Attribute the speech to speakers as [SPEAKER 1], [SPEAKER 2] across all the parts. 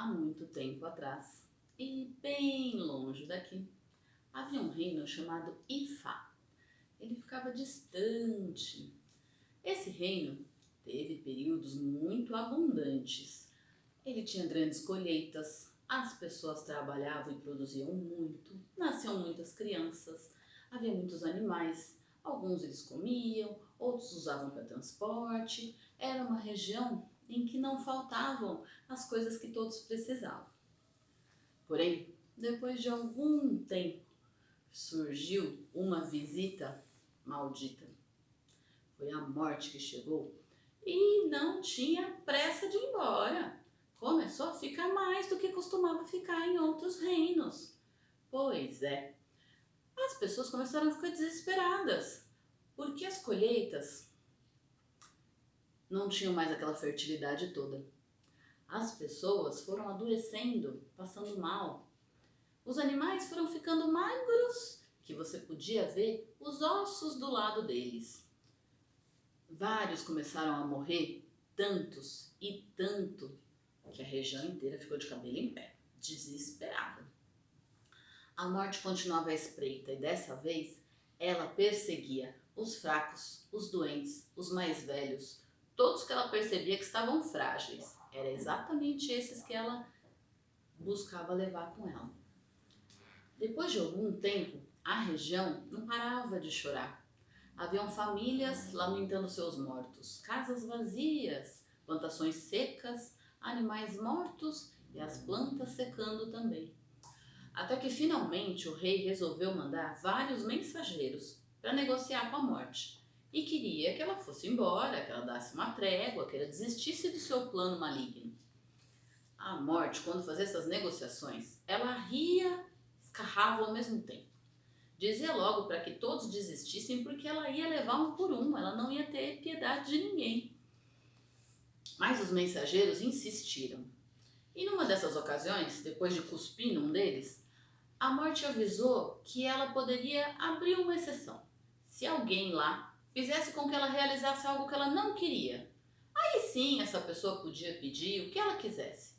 [SPEAKER 1] Há muito tempo atrás, e bem longe daqui, havia um reino chamado Ifá. Ele ficava distante. Esse reino teve períodos muito abundantes. Ele tinha grandes colheitas, as pessoas trabalhavam e produziam muito, nasciam muitas crianças, havia muitos animais, alguns eles comiam, outros usavam para transporte. Era uma região em que não faltavam as coisas que todos precisavam. Porém, depois de algum tempo, surgiu uma visita maldita. Foi a morte que chegou e não tinha pressa de ir embora. Começou a ficar mais do que costumava ficar em outros reinos. Pois é, as pessoas começaram a ficar desesperadas, porque as colheitas não tinham mais aquela fertilidade toda. As pessoas foram adoecendo, passando mal. Os animais foram ficando magros, que você podia ver os ossos do lado deles. Vários começaram a morrer, tantos e tanto, que a região inteira ficou de cabelo em pé, desesperada. A morte continuava à espreita e dessa vez ela perseguia os fracos, os doentes, os mais velhos, todos que ela percebia que estavam frágeis. Era exatamente esses que ela buscava levar com ela. Depois de algum tempo, a região não parava de chorar. Haviam famílias lamentando seus mortos, casas vazias, plantações secas, animais mortos e as plantas secando também. Até que finalmente o rei resolveu mandar vários mensageiros para negociar com a morte. E queria que ela fosse embora, que ela desse uma trégua, que ela desistisse do seu plano maligno. A morte, quando fazia essas negociações, ela ria, escarrava ao mesmo tempo. Dizia logo para que todos desistissem porque ela ia levar um por um, ela não ia ter piedade de ninguém. Mas os mensageiros insistiram. E numa dessas ocasiões, depois de cuspir num deles, a morte avisou que ela poderia abrir uma exceção. Se alguém lá fizesse com que ela realizasse algo que ela não queria, aí sim essa pessoa podia pedir o que ela quisesse.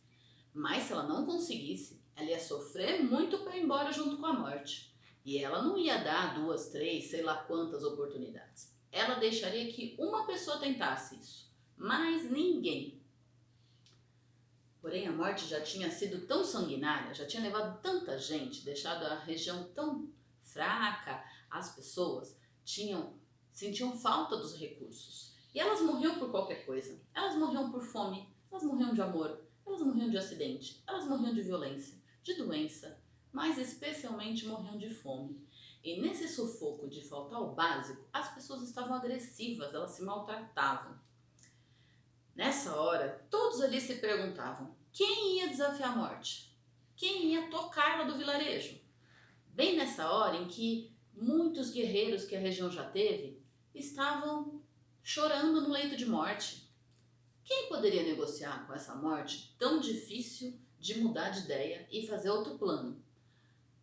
[SPEAKER 1] Mas se ela não conseguisse, ela ia sofrer muito para ir embora junto com a morte. E ela não ia dar 2, 3, sei lá quantas oportunidades. Ela deixaria que uma pessoa tentasse isso, mas ninguém. Porém, a morte já tinha sido tão sanguinária, já tinha levado tanta gente, deixado a região tão fraca, as pessoas sentiam falta dos recursos. E elas morriam por qualquer coisa. Elas morriam por fome, elas morriam de amor, elas morriam de acidente, elas morriam de violência, de doença, mas especialmente morriam de fome. E nesse sufoco de faltar o básico, as pessoas estavam agressivas, elas se maltratavam. Nessa hora, todos ali se perguntavam: quem ia desafiar a morte? Quem ia tocá-la do vilarejo? Bem nessa hora em que muitos guerreiros que a região já teve estavam chorando no leito de morte. Quem poderia negociar com essa morte tão difícil de mudar de ideia e fazer outro plano?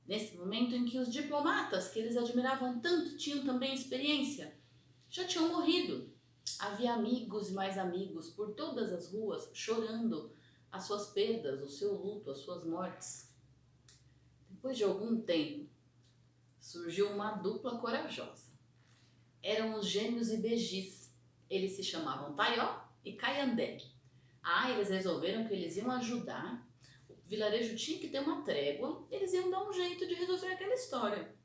[SPEAKER 1] Nesse momento em que os diplomatas que eles admiravam tanto tinham também experiência, já tinham morrido. Havia amigos e mais amigos por todas as ruas chorando as suas perdas, o seu luto, as suas mortes. Depois de algum tempo, surgiu uma dupla corajosa. Eram os gêmeos Ibejis. Eles se chamavam Taió e Caiandé. Eles resolveram que eles iam ajudar. O vilarejo tinha que ter uma trégua, eles iam dar um jeito de resolver aquela história.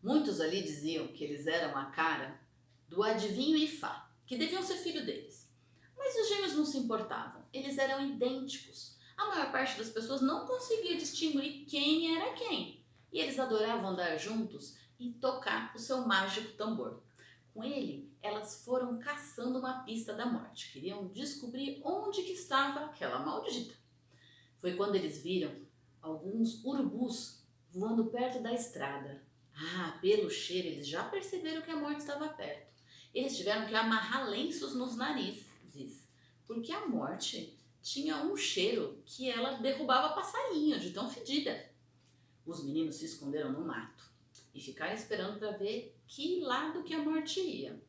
[SPEAKER 1] Muitos ali diziam que eles eram a cara do adivinho Ifá, que deviam ser filho deles. Mas os gêmeos não se importavam, eles eram idênticos. A maior parte das pessoas não conseguia distinguir quem era quem. E eles adoravam andar juntos e tocar o seu mágico tambor. Com ele, elas foram caçando uma pista da morte. Queriam descobrir onde que estava aquela maldita. Foi quando eles viram alguns urubus voando perto da estrada. Pelo cheiro, eles já perceberam que a morte estava perto. Eles tiveram que amarrar lenços nos narizes, porque a morte tinha um cheiro que ela derrubava passarinho, de tão fedida. Os meninos se esconderam no mato e ficaram esperando para ver que lado que a morte ia.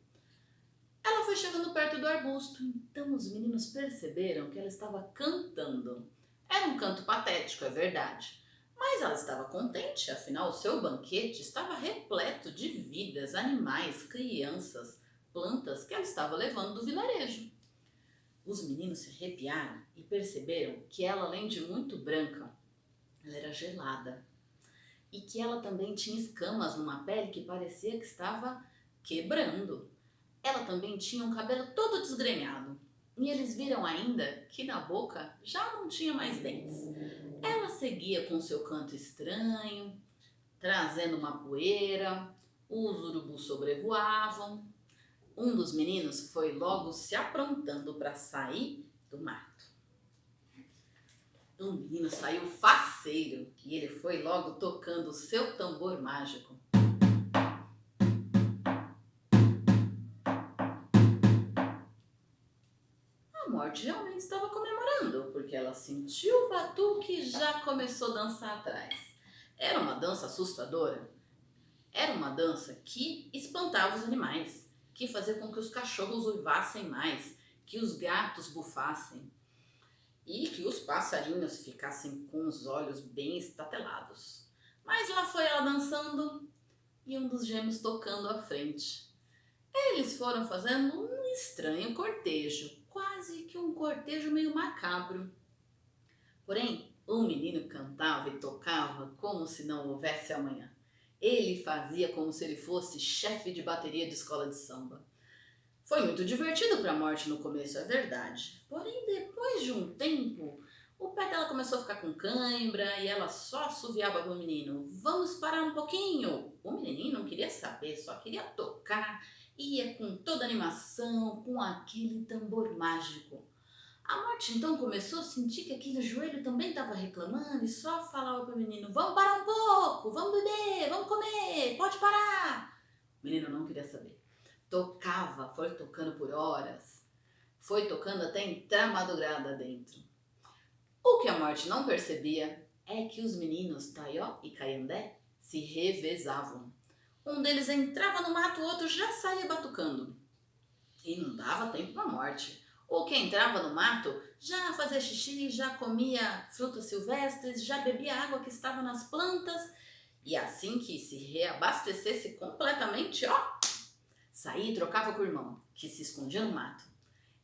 [SPEAKER 1] Ela foi chegando perto do arbusto, então os meninos perceberam que ela estava cantando. Era um canto patético, é verdade. Mas ela estava contente, afinal, o seu banquete estava repleto de vidas, animais, crianças, plantas que ela estava levando do vilarejo. Os meninos se arrepiaram e perceberam que ela, além de muito branca, ela era gelada. E que ela também tinha escamas numa pele que parecia que estava quebrando. Ela também tinha um cabelo todo desgrenhado. E eles viram ainda que na boca já não tinha mais dentes. Ela seguia com seu canto estranho, trazendo uma poeira, os urubus sobrevoavam. Um dos meninos foi logo se aprontando para sair do mato. Um menino saiu faceiro e ele foi logo tocando o seu tambor mágico. A morte realmente estava comemorando, porque ela sentiu o batuque e já começou a dançar atrás. Era uma dança assustadora. Era uma dança que espantava os animais, que fazia com que os cachorros uivassem mais, que os gatos bufassem e que os passarinhos ficassem com os olhos bem estatelados. Mas lá foi ela dançando e um dos gêmeos tocando à frente. Eles foram fazendo um estranho cortejo, quase que um cortejo meio macabro. Porém, o menino cantava e tocava como se não houvesse amanhã. Ele fazia como se ele fosse chefe de bateria de escola de samba. Foi muito divertido para a Morte no começo, é verdade. Porém, depois de um tempo, o pé dela começou a ficar com cãibra e ela só assoviava para o menino: "Vamos parar um pouquinho!" O menininho não queria saber, só queria tocar. Ia com toda a animação, com aquele tambor mágico. A Morte então começou a sentir que aquele joelho também estava reclamando e só falava para o menino: "Vamos parar um pouco, vamos beber, vamos comer, pode parar." O menino não queria saber. Tocava, foi tocando por horas, foi tocando até entrar madrugada dentro. O que a Morte não percebia é que os meninos Taió e Caiandé se revezavam. Um deles entrava no mato, o outro já saía batucando. E não dava tempo para a Morte. O que entrava no mato já fazia xixi, já comia frutas silvestres, já bebia água que estava nas plantas. E assim que se reabastecesse completamente, saía e trocava com o irmão, que se escondia no mato.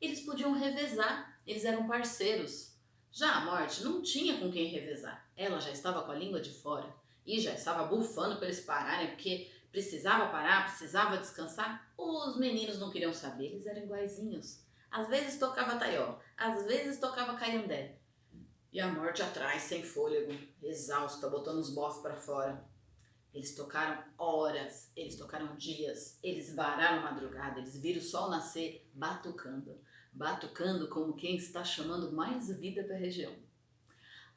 [SPEAKER 1] Eles podiam revezar, eles eram parceiros. Já a Morte não tinha com quem revezar. Ela já estava com a língua de fora e já estava bufando para eles pararem, porque precisava parar, precisava descansar. Os meninos não queriam saber, eles eram iguaizinhos. Às vezes tocava Taió, às vezes tocava Caiandé. E a Morte atrás, sem fôlego, exausta, botando os bofs para fora. Eles tocaram horas, eles tocaram dias, eles vararam a madrugada, eles viram o sol nascer batucando. Batucando como quem está chamando mais vida para a região.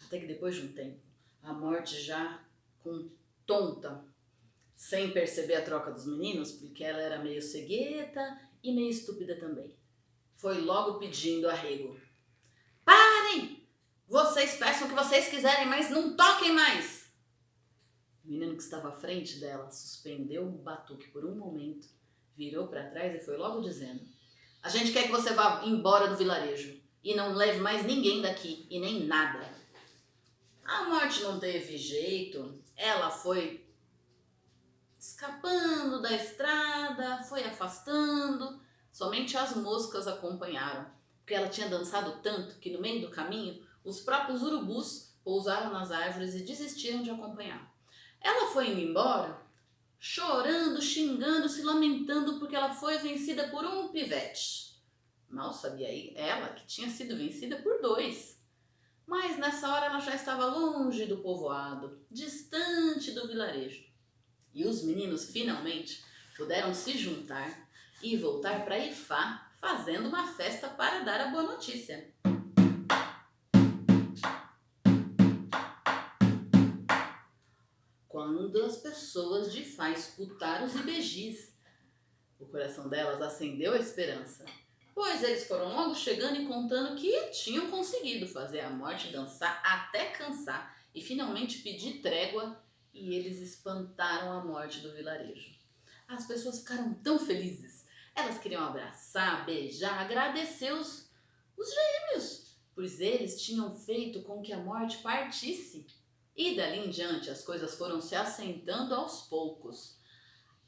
[SPEAKER 1] Até que depois de um tempo, a Morte já com tonta, sem perceber a troca dos meninos, porque ela era meio cegueta e meio estúpida também, foi logo pedindo arrego. "Parem! Vocês peçam o que vocês quiserem, mas não toquem mais!" O menino que estava à frente dela suspendeu o batuque por um momento, virou para trás e foi logo dizendo: "A gente quer que você vá embora do vilarejo e não leve mais ninguém daqui e nem nada." A Morte não teve jeito, ela foi escapando da estrada, foi afastando, somente as moscas acompanharam, porque ela tinha dançado tanto que no meio do caminho os próprios urubus pousaram nas árvores e desistiram de acompanhar. Ela foi indo embora, chorando, xingando, se lamentando porque ela foi vencida por um pivete. Mal sabia ela que tinha sido vencida por dois. Mas nessa hora ela já estava longe do povoado, distante do vilarejo. E os meninos finalmente puderam se juntar e voltar para Ifá, fazendo uma festa para dar a boa notícia. Quando as pessoas de Ifá escutaram os ibejis, o coração delas acendeu a esperança, pois eles foram logo chegando e contando que tinham conseguido fazer a Morte dançar até cansar e finalmente pedir trégua, e eles espantaram a Morte do vilarejo. As pessoas ficaram tão felizes, elas queriam abraçar, beijar, agradecer os gêmeos pois eles tinham feito com que a morte partisse. E dali em diante as coisas foram se assentando aos poucos.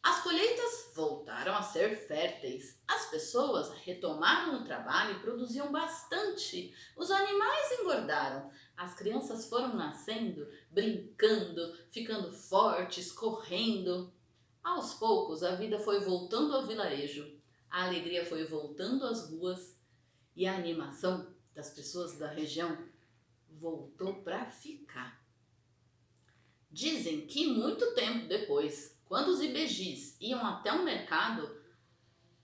[SPEAKER 1] As colheitas voltaram a ser férteis, as pessoas retomaram o trabalho e produziam bastante, os animais engordaram, as crianças foram nascendo, brincando, ficando fortes, correndo. Aos poucos a vida foi voltando ao vilarejo, a alegria foi voltando às ruas e a animação das pessoas da região voltou para ficar. Dizem que muito tempo depois, quando os ibejis iam até um mercado,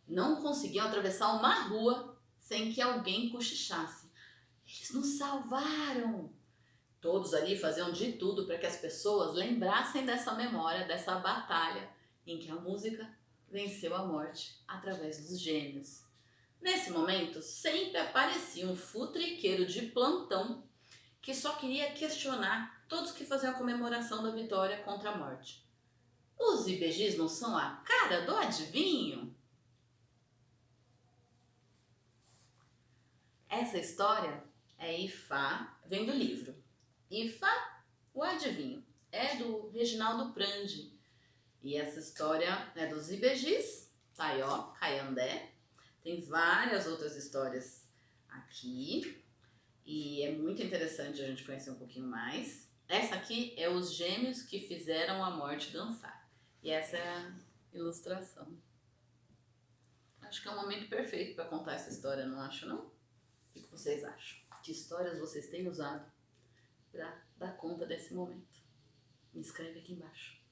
[SPEAKER 1] não conseguiam atravessar uma rua sem que alguém cochichasse. Eles nos salvaram! Todos ali faziam de tudo para que as pessoas lembrassem dessa memória, dessa batalha em que a música venceu a morte através dos gêmeos. Nesse momento, sempre aparecia um futriqueiro de plantão que só queria questionar todos que faziam a comemoração da vitória contra a morte. Os ibejis não são a cara do adivinho? Essa história é Ifá, vem do livro Ifá, o Adivinho. É do Reginaldo Prandi. E essa história é dos ibejis, Taió, Caiandé. Tem várias outras histórias aqui. E é muito interessante a gente conhecer um pouquinho mais. Essa aqui é os gêmeos que fizeram a morte dançar. E essa é a ilustração. Acho que é um momento perfeito para contar essa história, não acho não? O que vocês acham? Que histórias vocês têm usado para dar conta desse momento? Me escreve aqui embaixo.